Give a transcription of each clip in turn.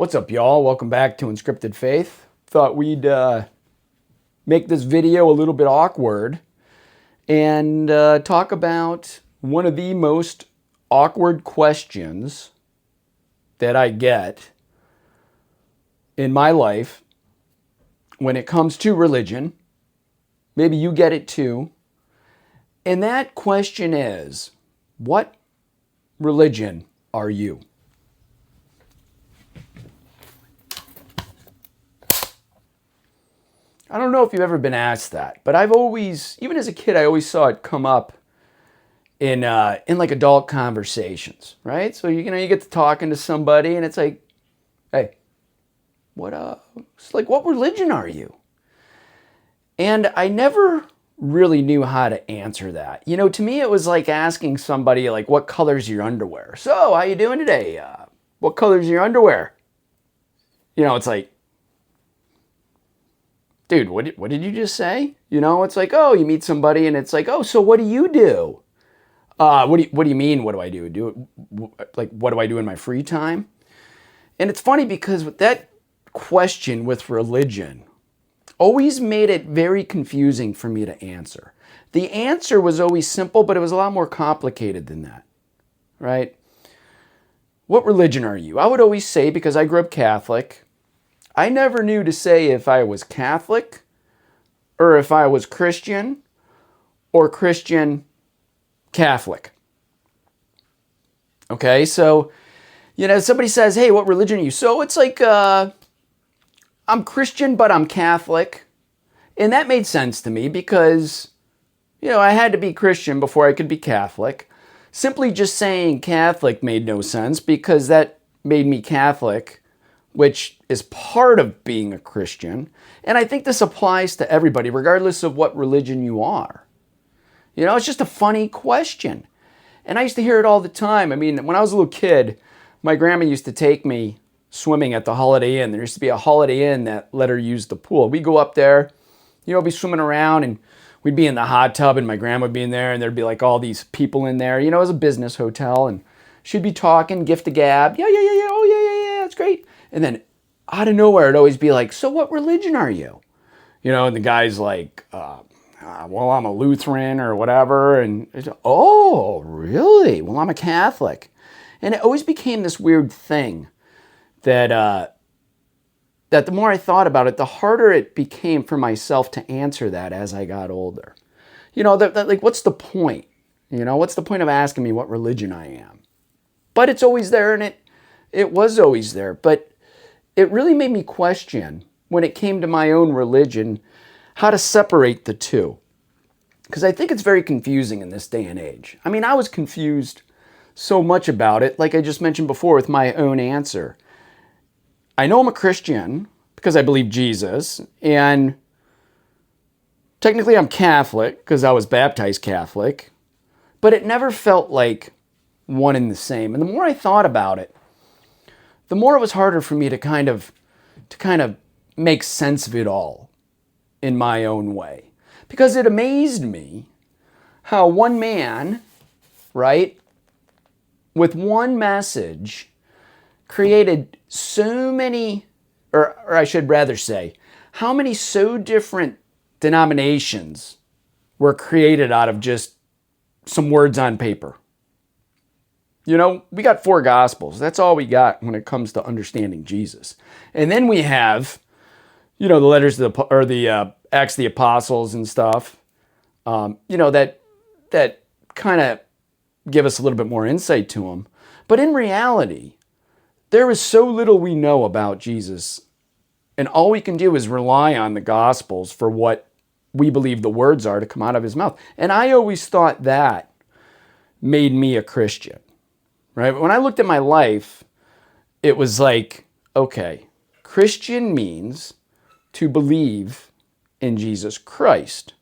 What's up, y'all? Welcome back to Unscripted Faith. Thought we'd make this video a little bit awkward and talk about one of the most awkward questions that I get in my life when it comes to religion. Maybe you get it too. And that question is, what religion are you? I don't know if you've ever been asked that, but I've always, even as a kid, I always saw it come up in like adult conversations, right? So you get to talking to somebody, and it's like, hey, what religion are you? And I never really knew how to answer that. To me, it was like asking somebody, like, what color's your underwear? So, how you doing today? What color's your underwear? It's like, dude, what did you just say? It's like, oh, you meet somebody and it's like, oh, so what do you do? What do you mean, what do I do? What do I do in my free time? And it's funny because with that question with religion always made it very confusing for me to answer. The answer was always simple, but it was a lot more complicated than that, right? What religion are you? I would always say, because I grew up Catholic, I never knew to say if I was Catholic or if I was Christian or Christian Catholic. Okay, so, somebody says, hey, what religion are you? So it's like, I'm Christian, but I'm Catholic. And that made sense to me because, I had to be Christian before I could be Catholic. Simply just saying Catholic made no sense because that made me Catholic, which is part of being a Christian. And I think this applies to everybody, regardless of what religion you are. It's just a funny question. And I used to hear it all the time. I mean, when I was a little kid, my grandma used to take me swimming at the Holiday Inn. There used to be a Holiday Inn that let her use the pool. We'd go up there, be swimming around, and we'd be in the hot tub, and my grandma would be in there, and there'd be like all these people in there. It was a business hotel, and she'd be talking, gift of gab. Yeah, oh, yeah, that's great. And then out of nowhere, it'd always be like, so what religion are you? And the guy's like, well, I'm a Lutheran or whatever. And it's, oh, really? Well, I'm a Catholic. And it always became this weird thing that the more I thought about it, the harder it became for myself to answer that as I got older. Like, what's the point? What's the point of asking me what religion I am? But it's always there, and it was always there. But it really made me question, when it came to my own religion, how to separate the two. Because I think it's very confusing in this day and age. I mean, I was confused so much about it, like I just mentioned before, with my own answer. I know I'm a Christian because I believe Jesus, and technically I'm Catholic because I was baptized Catholic, but it never felt like one and the same. And the more I thought about it, the more it was harder for me to kind of make sense of it all in my own way. Because it amazed me how one man, right, with one message created so many, or I should rather say, how many so different denominations were created out of just some words on paper. We got 4 Gospels. That's all we got when it comes to understanding Jesus. And then we have, the letters of the Acts of the Apostles and stuff. That kind of give us a little bit more insight to them. But in reality, there is so little we know about Jesus, and all we can do is rely on the Gospels for what we believe the words are to come out of his mouth. And I always thought that made me a Christian. Right? When I looked at my life, it was like, okay, Christian means to believe in Jesus Christ.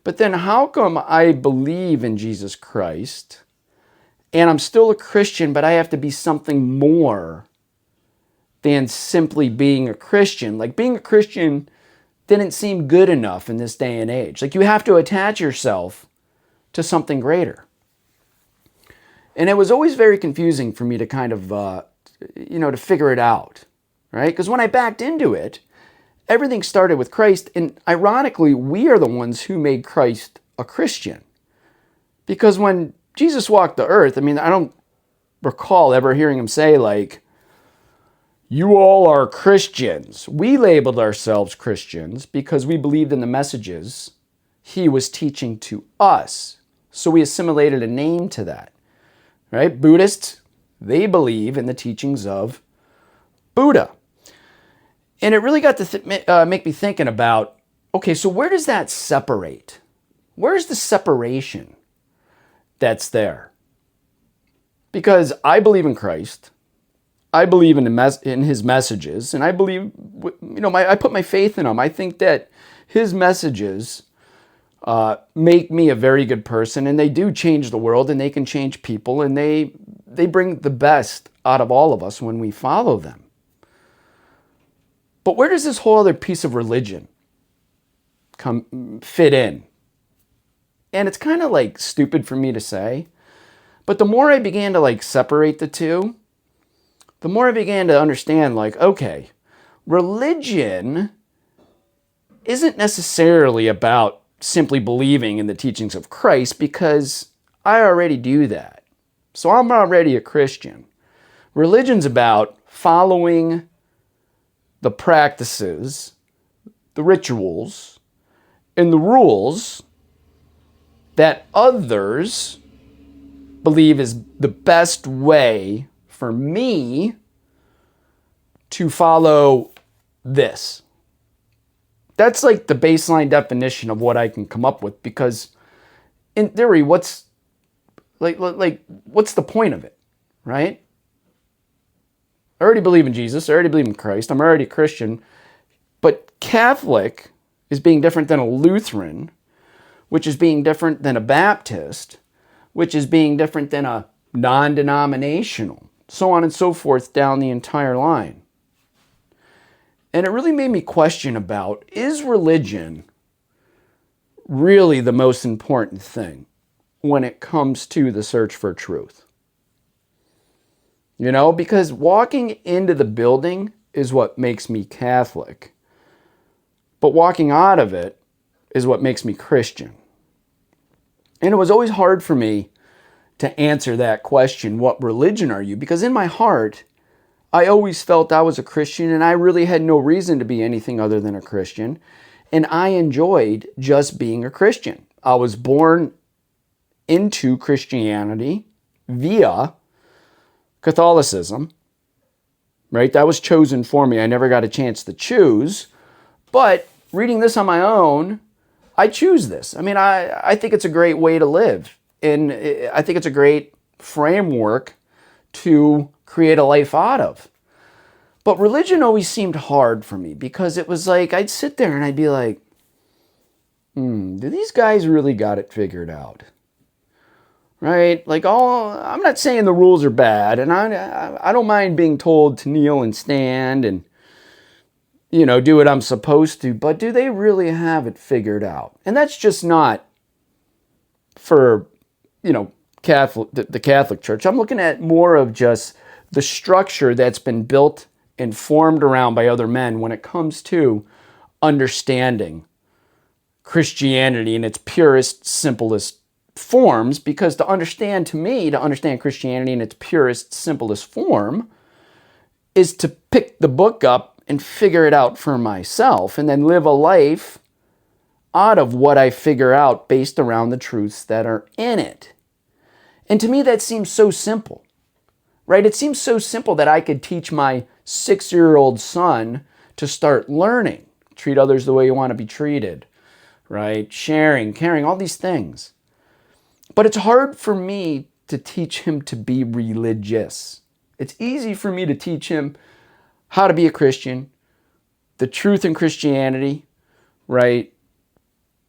But then how come I believe in Jesus Christ and I'm still a Christian, but I have to be something more than simply being a Christian? Like, being a Christian didn't seem good enough in this day and age. Like, you have to attach yourself to something greater. And it was always very confusing for me to kind of, to figure it out. right? Because when I backed into it, everything started with Christ. And ironically, we are the ones who made Christ a Christian. Because when Jesus walked the earth, I mean, I don't recall ever hearing him say, like, you all are Christians. We labeled ourselves Christians because we believed in the messages he was teaching to us. So we assimilated a name to that, right? Buddhists, they believe in the teachings of Buddha. And it really got to make me thinking about, okay, so where does that separate? Where's the separation that's there? Because I believe in Christ. I believe in his messages, and I believe, I put my faith in him. I think that his messages make me a very good person, and they do change the world, and they can change people, and they bring the best out of all of us when we follow them. But where does this whole other piece of religion fit in? And it's kind of like stupid for me to say, but the more I began to like separate the two, the more I began to understand, like, okay, religion isn't necessarily about simply believing in the teachings of Christ, because I already do that. So I'm already a Christian. Religion's about following the practices, the rituals, and the rules that others believe is the best way for me to follow this. That's like the baseline definition of what I can come up with, because in theory, what's the point of it, right? I already believe in Jesus. I already believe in Christ. I'm already a Christian. But Catholic is being different than a Lutheran, which is being different than a Baptist, which is being different than a non-denominational, so on and so forth down the entire line. And it really made me question about, is religion really the most important thing when it comes to the search for truth? Because walking into the building is what makes me Catholic. But walking out of it is what makes me Christian. And it was always hard for me to answer that question, what religion are you? Because in my heart, I always felt I was a Christian, and I really had no reason to be anything other than a Christian. And I enjoyed just being a Christian. I was born into Christianity via Catholicism, right? That was chosen for me. I never got a chance to choose. But reading this on my own, I choose this. I mean, I think it's a great way to live. And I think it's a great framework to create a life out of. But religion always seemed hard for me, because it was like, I'd sit there and I'd be like, do these guys really got it figured out? Right? Like, I'm not saying the rules are bad, and I don't mind being told to kneel and stand and, do what I'm supposed to, but do they really have it figured out? And that's just not for, the Catholic Church. I'm looking at more of just the structure that's been built and formed around by other men when it comes to understanding Christianity in its purest, simplest forms. Because to understand Christianity in its purest, simplest form is to pick the book up and figure it out for myself, and then live a life out of what I figure out based around the truths that are in it. And to me, that seems so simple, right? It seems so simple that I could teach my 6-year-old son to start learning, treat others the way you want to be treated, right? Sharing, caring, all these things. But it's hard for me to teach him to be religious. It's easy for me to teach him how to be a Christian, the truth in Christianity, right?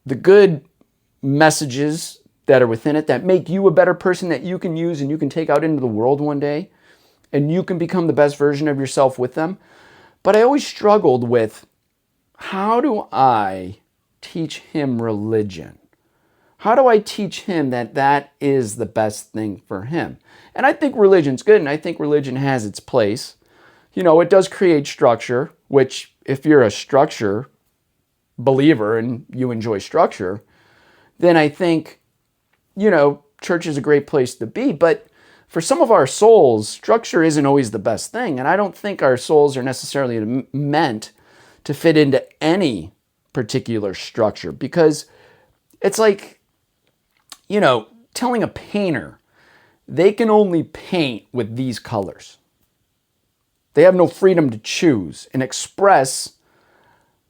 The good messages that are within it that make you a better person, that you can use and you can take out into the world one day, and you can become the best version of yourself with them. But I always struggled with, how do I teach him religion? How do I teach him that that is the best thing for him? And I think religion's good, and I think religion has its place. it does create structure, which if you're a structure believer and you enjoy structure, then I think, church is a great place to be. But for some of our souls, structure isn't always the best thing. And I don't think our souls are necessarily meant to fit into any particular structure, because it's like, telling a painter they can only paint with these colors. They have no freedom to choose and express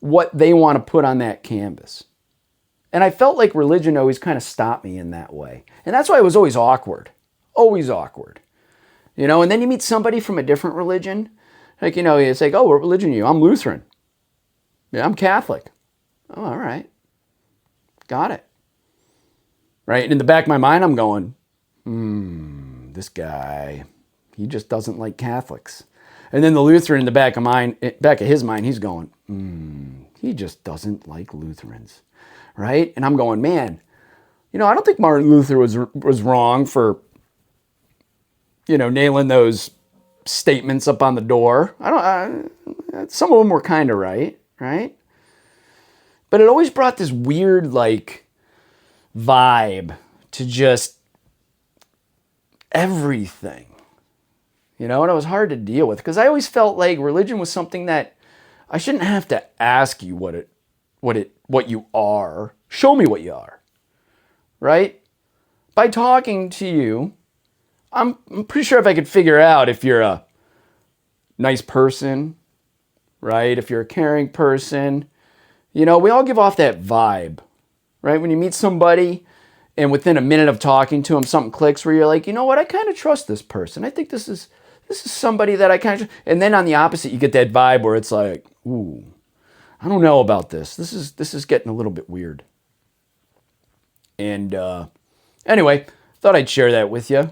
what they want to put on that canvas. And I felt like religion always kind of stopped me in that way. And that's why it was always awkward. Always awkward. And then you meet somebody from a different religion. Like, it's like, oh, what religion are you? I'm Lutheran. Yeah, I'm Catholic. Oh, all right. Got it. Right? And in the back of my mind, I'm going, this guy, he just doesn't like Catholics. And then the Lutheran in the back of his mind, he's going, he just doesn't like Lutherans. Right? And I'm going, man, I don't think Martin Luther was wrong for, nailing those statements up on the door. Some of them were kind of right? But it always brought this weird, vibe to just everything. And it was hard to deal with, because I always felt like religion was something that I shouldn't have to ask you what you are. Show me what you are. Right? By talking to you, I'm pretty sure if I could figure out if you're a nice person, right? If you're a caring person, we all give off that vibe, right? When you meet somebody and within a minute of talking to them, something clicks where you're like, you know what? I kind of trust this person. I think this is somebody that I kind of, and then on the opposite, you get that vibe where it's like, ooh, I don't know about this. This is getting a little bit weird. And anyway, thought I'd share that with you.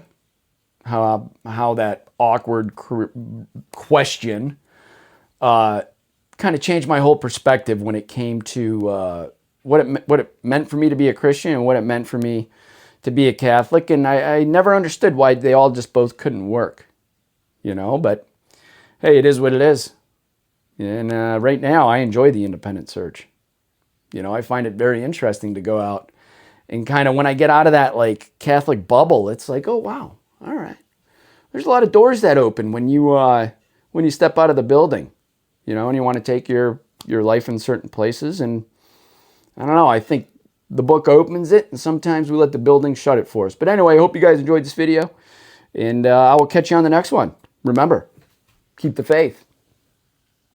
How that awkward question kind of changed my whole perspective when it came to what it meant for me to be a Christian and what it meant for me to be a Catholic. And I never understood why they all just both couldn't work, but hey, it is what it is. And right now I enjoy the independent search. I find it very interesting to go out and kind of, when I get out of that Catholic bubble, it's like, oh, wow. All right. There's a lot of doors that open when you step out of the building, and you want to take your life in certain places. And I don't know, I think the book opens it, and sometimes we let the building shut it for us. But anyway, I hope you guys enjoyed this video, and I will catch you on the next one. Remember, keep the faith.